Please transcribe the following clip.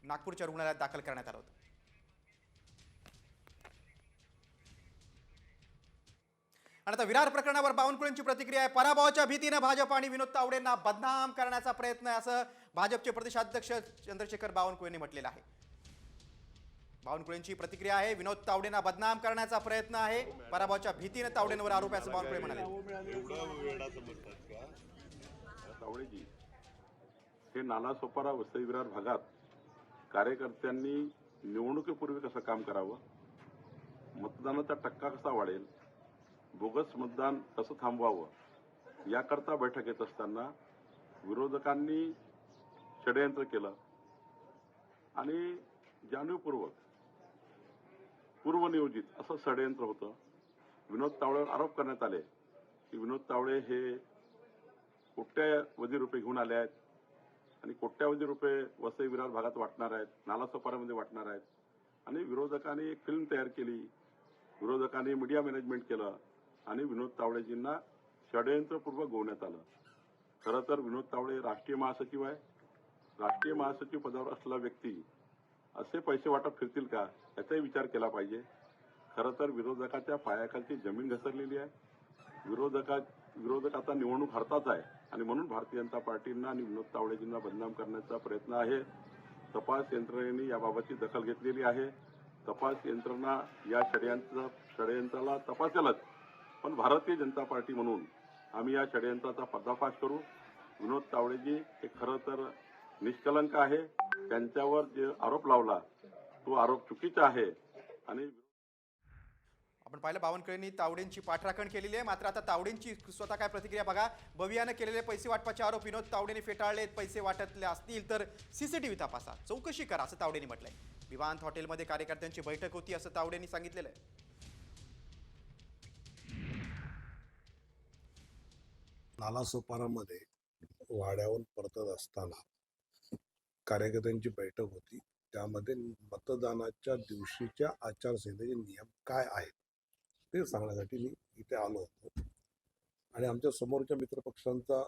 नागपूरच्या रुग्णालयात दाखल करण्यात आलं होतं। आणि आता विरार प्रकरणावर बावनकुळेंची प्रतिक्रिया आहे। पराभवाच्या भीतीने भाजप आणि विनोद तावडेंना बदनाम करण्याचा प्रयत्न आहे असं भाजपचे प्रदेशाध्यक्ष चंद्रशेखर बावनकुळेंनी म्हटलेलं आहे। बावनकुळेंची प्रतिक्रिया आहे, विनोद तावडेंना बदनाम करण्याचा प्रयत्न आहे, पराभवाच्या भीतीने तावडेंवर आरोप आहे असं बावनकुळे म्हणाले। तावडेजी हे नालासोपारा वसई विरार भागात कार्यकर्त्यांनी निवडणुकीपूर्वी कसं काम करावं, मतदानाचा टक्का कसा वाढेल, बोगस मतदान कसं थांबवावं याकरता बैठक येत असताना विरोधकांनी षडयंत्र केलं आणि जाणीवपूर्वक पूर्वनियोजित असं षडयंत्र होतं। विनोद तावडेवर आरोप करण्यात आले की विनोद तावडे हे कोट्यावधी रुपये घेऊन आले आहेत आणि कोट्यावधी रुपये वसई विरार भागात वाटणार आहेत, नालासोपाऱ्यामध्ये वाटणार आहेत आणि विरोधकांनी एक फिल्म तयार केली, विरोधकांनी मीडिया मॅनेजमेंट केलं आणि विनोद तावडेजींना षडयंत्रपूर्वक गोवण्यात आलं। खरं तर विनोद तावडे राष्ट्रीय महासचिव आहे। राष्ट्रीय महासचिव पदावर असलेला व्यक्ती असे पैसे वाटप फिरतील का याचाही विचार केला पाहिजे। खरं तर विरोधकाच्या पायाखालची जमीन घसरलेली आहे। विरोधक आता निवडणूक हरताच आहे आणि म्हणून भारतीय जनता पार्टींना आणि विनोद तावडेजींना बदनाम करण्याचा प्रयत्न आहे। तपास यंत्रणेने याबाबतची दखल घेतलेली आहे। तपास यंत्रणा या षडयंत्राला तपासेलच, पण भारतीय जनता पार्टी म्हणून आम्ही या षडयंत्राचा पर्दाफाश करू। विनोद तावडेजी हे खरं तर निष्कलंक आहे। त्यांच्यावर जे आरोप लावला तो आरोप चुकीचा आहे आणि आपण पाहिलं बावनकुळेंनी तावडेंची पाठराखण केलेली आहे। मात्र आता तावडेंची स्वतः काय प्रतिक्रिया बघा। बवियानं केलेले पैसे वाटपाचे आरोप विनोद तावडेंनी फेटाळलेत। पैसे वाटतले असतील तर सीसीटीव्ही तपासा, चौकशी करा असं तावडेंनी म्हटलंय। विवांत हॉटेलमध्ये कार्यकर्त्यांची बैठक होती असं तावडेंनी सांगितलेलं आहे। नालासोपारामध्ये वाड्याहून परतत असताना कार्यकर्त्यांची बैठक होती। त्यामध्ये मतदानाच्या दिवशीच्या आचारसंहितेचे नियम काय आहेत ते सांगण्यासाठी मी इथे आलो होतो आणि आमच्या समोरच्या मित्रपक्षांचा